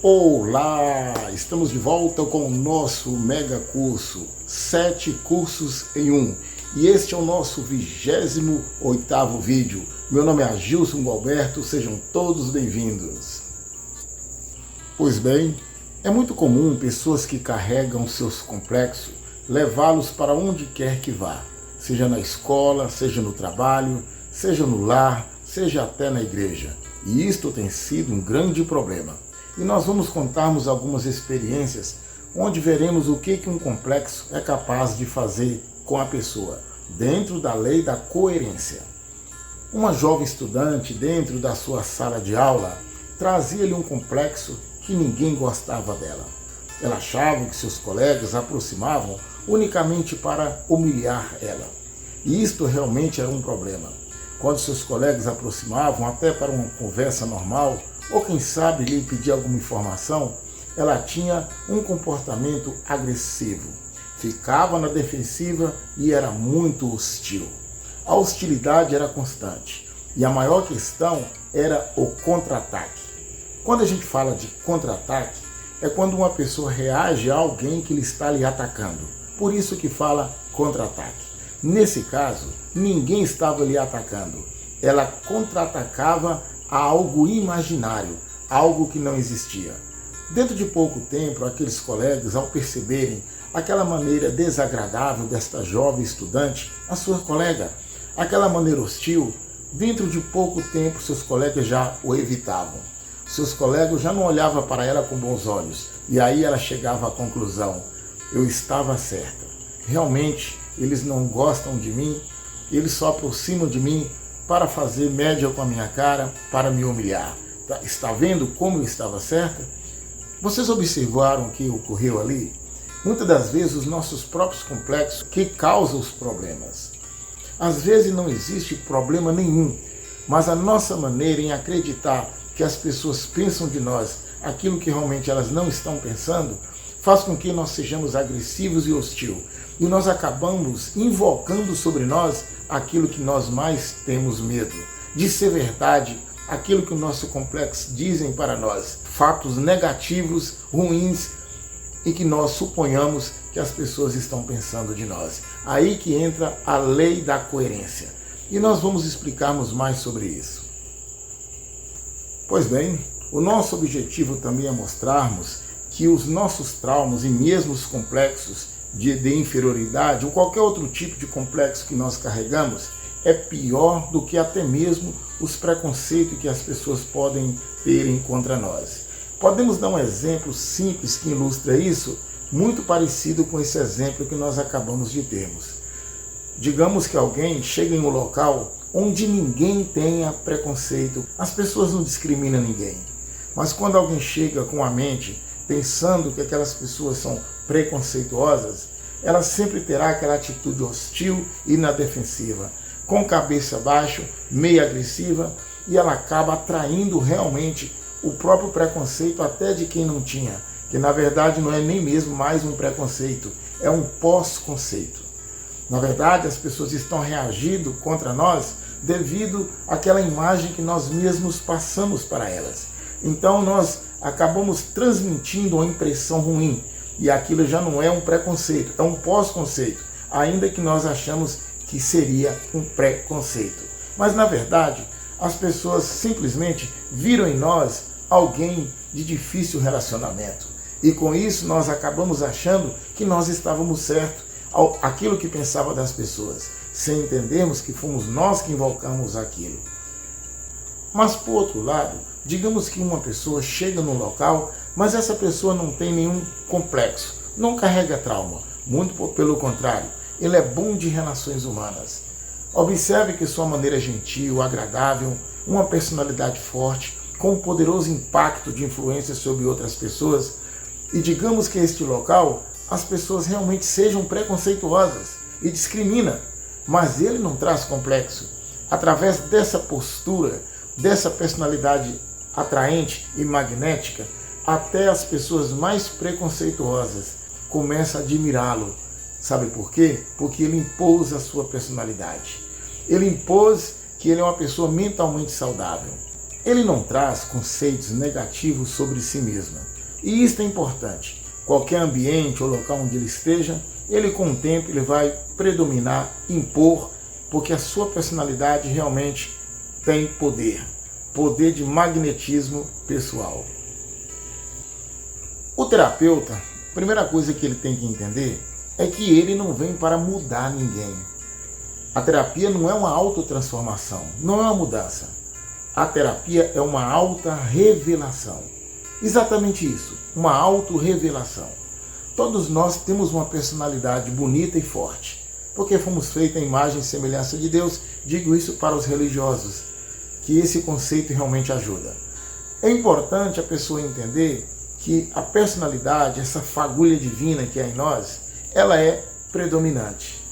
Olá! Estamos de volta com o nosso mega curso, 7 cursos em 1. E este é o nosso 28º vídeo. Meu nome é Agilson Gualberto, sejam todos bem-vindos. Pois bem, é muito comum pessoas que carregam seus complexos levá-los para onde quer que vá, seja na escola, seja no trabalho, seja no lar, seja até na igreja. E isto tem sido um grande problema. E nós vamos contarmos algumas experiências onde veremos o que um complexo é capaz de fazer com a pessoa, dentro da lei da coerência. Uma jovem estudante, dentro da sua sala de aula, trazia-lhe um complexo que ninguém gostava dela. Ela achava que seus colegas a aproximavam unicamente para humilhar ela. E isto realmente era um problema. Quando seus colegas a aproximavam até para uma conversa normal, ou quem sabe lhe pedir alguma informação, ela tinha um comportamento agressivo. Ficava na defensiva e era muito hostil. A hostilidade era constante. E a maior questão era o contra-ataque. Quando a gente fala de contra-ataque, é quando uma pessoa reage a alguém que lhe está lhe atacando. Por isso que fala contra-ataque. Nesse caso, ninguém estava lhe atacando. Ela contra-atacava a algo imaginário, algo que não existia. Dentro de pouco tempo, aqueles colegas, ao perceberem aquela maneira desagradável desta jovem estudante, a sua colega, aquela maneira hostil, dentro de pouco tempo seus colegas já o evitavam. Seus colegas já não olhavam para ela com bons olhos. E aí ela chegava à conclusão: eu estava certa. Realmente, eles não gostam de mim, eles só aproximam de mim para fazer média com a minha cara, para me humilhar. Está vendo como eu estava certa? Vocês observaram o que ocorreu ali? Muitas das vezes os nossos próprios complexos que causam os problemas. Às vezes não existe problema nenhum, mas a nossa maneira em acreditar que as pessoas pensam de nós aquilo que realmente elas não estão pensando, faz com que nós sejamos agressivos e hostis. E nós acabamos invocando sobre nós aquilo que nós mais temos medo, de ser verdade, aquilo que o nosso complexo dizem para nós, fatos negativos, ruins, e que nós suponhamos que as pessoas estão pensando de nós. Aí que entra a lei da coerência. E nós vamos explicarmos mais sobre isso. Pois bem, o nosso objetivo também é mostrarmos que os nossos traumas e mesmo os complexos de inferioridade ou qualquer outro tipo de complexo que nós carregamos é pior do que até mesmo os preconceitos que as pessoas podem ter contra nós. Podemos dar um exemplo simples que ilustra isso, muito parecido com esse exemplo que nós acabamos de termos. Digamos que alguém chega em um local onde ninguém tenha preconceito, as pessoas não discriminam ninguém. Mas quando alguém chega com a mente pensando que aquelas pessoas são preconceituosas, ela sempre terá aquela atitude hostil e na defensiva, com cabeça baixa, meio agressiva, e ela acaba atraindo realmente o próprio preconceito até de quem não tinha, que na verdade não é nem mesmo mais um preconceito, é um pós-conceito. Na verdade, as pessoas estão reagindo contra nós devido àquela imagem que nós mesmos passamos para elas. Então nós acabamos transmitindo uma impressão ruim, e aquilo já não é um preconceito, é um pós-conceito, ainda que nós achamos que seria um preconceito. Mas na verdade, as pessoas simplesmente viram em nós alguém de difícil relacionamento. E com isso nós acabamos achando que nós estávamos certos, aquilo que pensava das pessoas, sem entendermos que fomos nós que invocamos aquilo. Mas por outro lado, digamos que uma pessoa chega no local, mas essa pessoa não tem nenhum complexo, não carrega trauma, muito pelo contrário, ele é bom de relações humanas. Observe que sua maneira é gentil, agradável, uma personalidade forte, com um poderoso impacto de influência sobre outras pessoas, e digamos que este local as pessoas realmente sejam preconceituosas e discriminam, mas ele não traz complexo. Através dessa postura, dessa personalidade atraente e magnética, até as pessoas mais preconceituosas começam a admirá-lo. Sabe por quê? Porque ele impôs a sua personalidade. Ele impôs que ele é uma pessoa mentalmente saudável. Ele não traz conceitos negativos sobre si mesmo. E isso é importante. Qualquer ambiente ou local onde ele esteja, ele com o tempo ele vai predominar, impor, porque a sua personalidade realmente tem poder de magnetismo pessoal. O terapeuta, a primeira coisa que ele tem que entender é que ele não vem para mudar ninguém. A terapia não é uma autotransformação, não é uma mudança. A terapia é uma auto-revelação. Exatamente isso, uma auto-revelação. Todos nós temos uma personalidade bonita e forte, porque fomos feitos à imagem e semelhança de Deus. Digo isso para os religiosos, que esse conceito realmente ajuda. É importante a pessoa entender que a personalidade, essa fagulha divina que é em nós, ela é predominante.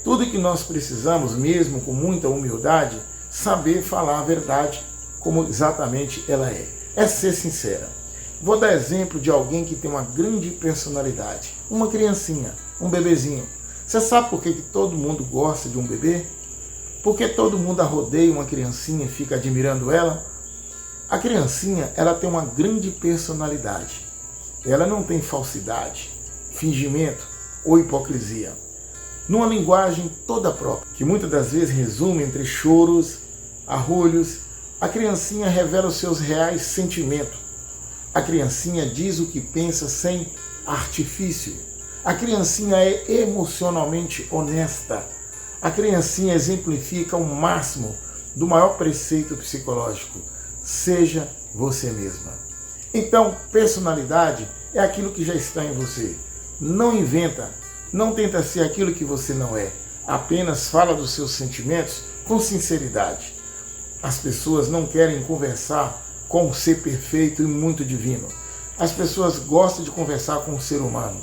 Tudo que nós precisamos, mesmo com muita humildade, saber falar a verdade como exatamente ela é ser sincera. Vou dar exemplo de alguém que tem uma grande personalidade, uma criancinha, um bebezinho. Você sabe por que todo mundo gosta de um bebê? Porque todo mundo rodeia uma criancinha e fica admirando ela? A criancinha, ela tem uma grande personalidade. Ela não tem falsidade, fingimento ou hipocrisia. Numa linguagem toda própria, que muitas das vezes resume entre choros, arrulhos, a criancinha revela os seus reais sentimentos. A criancinha diz o que pensa sem artifício. A criancinha é emocionalmente honesta. A criancinha exemplifica o máximo do maior preceito psicológico: seja você mesma. Então, personalidade é aquilo que já está em você. Não inventa, não tenta ser aquilo que você não é. Apenas fala dos seus sentimentos com sinceridade. As pessoas não querem conversar com um ser perfeito e muito divino. As pessoas gostam de conversar com um ser humano.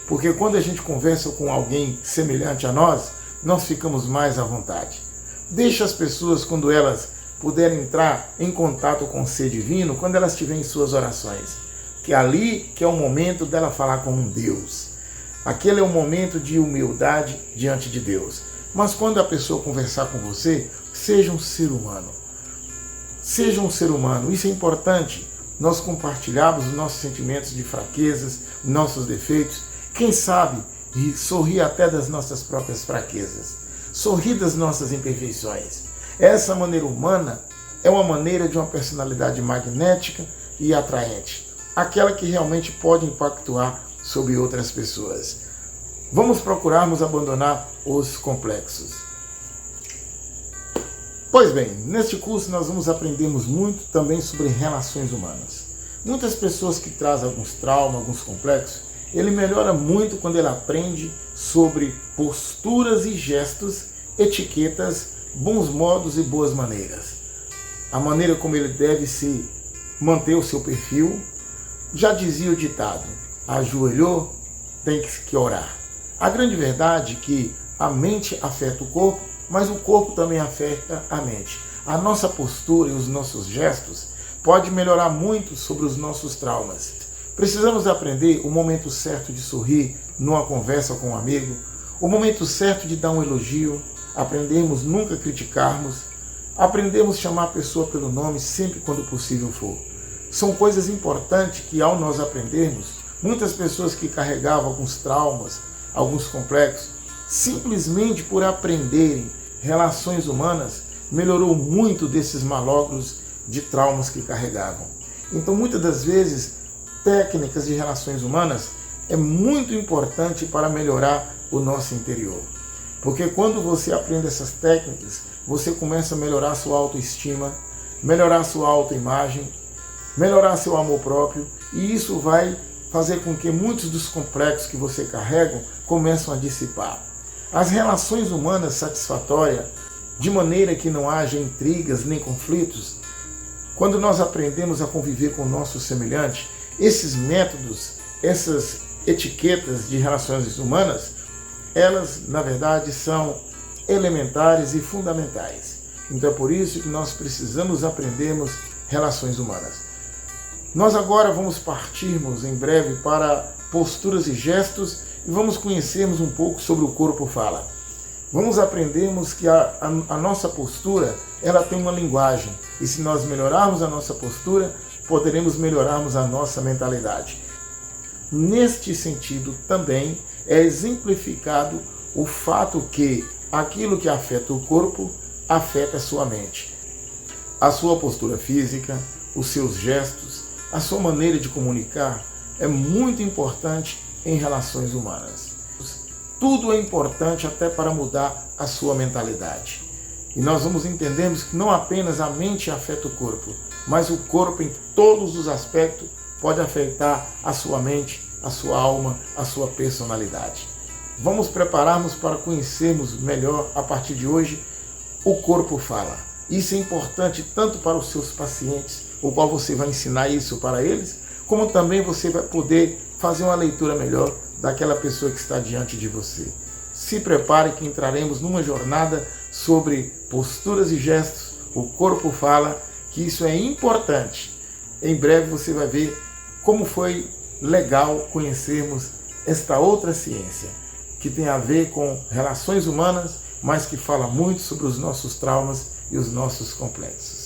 Porque quando a gente conversa com alguém semelhante a nós, nós ficamos mais à vontade. Deixa as pessoas, quando elas puderem entrar em contato com o ser divino, quando elas estiverem em suas orações, que ali que é o momento dela falar com um Deus. Aquele é o momento de humildade diante de Deus. Mas quando a pessoa conversar com você, seja um ser humano. Seja um ser humano. Isso é importante. Nós compartilhamos os nossos sentimentos de fraquezas, nossos defeitos. Quem sabe sorrir até das nossas próprias fraquezas. Sorrir das nossas imperfeições. Essa maneira humana é uma maneira de uma personalidade magnética e atraente. Aquela que realmente pode impactar sobre outras pessoas. Vamos procurarmos abandonar os complexos. Pois bem, neste curso nós vamos aprendermos muito também sobre relações humanas. Muitas pessoas que trazem alguns traumas, alguns complexos, ele melhora muito quando ele aprende sobre posturas e gestos, etiquetas, bons modos e boas maneiras. A maneira como ele deve se manter o seu perfil. Já dizia o ditado: ajoelhou, tem que orar. A grande verdade é que a mente afeta o corpo, mas o corpo também afeta a mente. A nossa postura e os nossos gestos pode melhorar muito sobre os nossos traumas. Precisamos aprender o momento certo de sorrir numa conversa com um amigo, o momento certo de dar um elogio, aprendemos nunca criticarmos, aprendemos chamar a pessoa pelo nome sempre quando possível for. São coisas importantes que, ao nós aprendermos, muitas pessoas que carregavam alguns traumas, alguns complexos, simplesmente por aprenderem relações humanas, melhorou muito desses malogros de traumas que carregavam. Então, muitas das vezes, técnicas de relações humanas é muito importante para melhorar o nosso interior. Porque quando você aprende essas técnicas, você começa a melhorar a sua autoestima, melhorar a sua autoimagem, melhorar seu amor próprio, e isso vai fazer com que muitos dos complexos que você carrega começam a dissipar. As relações humanas satisfatórias, de maneira que não haja intrigas nem conflitos, quando nós aprendemos a conviver com o nosso semelhante, esses métodos, essas etiquetas de relações humanas, elas, na verdade, são elementares e fundamentais. Então é por isso que nós precisamos aprendermos relações humanas. Nós agora vamos partirmos em breve para posturas e gestos e vamos conhecermos um pouco sobre o corpo fala. Vamos aprendermos que a nossa postura, ela tem uma linguagem. E se nós melhorarmos a nossa postura, poderemos melhorarmos a nossa mentalidade. Neste sentido também é exemplificado o fato que aquilo que afeta o corpo afeta a sua mente. A sua postura física, os seus gestos, a sua maneira de comunicar é muito importante em relações humanas. Tudo é importante até para mudar a sua mentalidade. E nós vamos entendermos que não apenas a mente afeta o corpo, mas o corpo em todos os aspectos pode afetar a sua mente, a sua alma, a sua personalidade. Vamos prepararmos para conhecermos melhor, a partir de hoje, o corpo fala. Isso é importante tanto para os seus pacientes, o qual você vai ensinar isso para eles, como também você vai poder fazer uma leitura melhor daquela pessoa que está diante de você. Se prepare que entraremos numa jornada sobre posturas e gestos, o corpo fala, que isso é importante. Em breve você vai ver como foi legal conhecermos esta outra ciência, que tem a ver com relações humanas, mas que fala muito sobre os nossos traumas e os nossos complexos.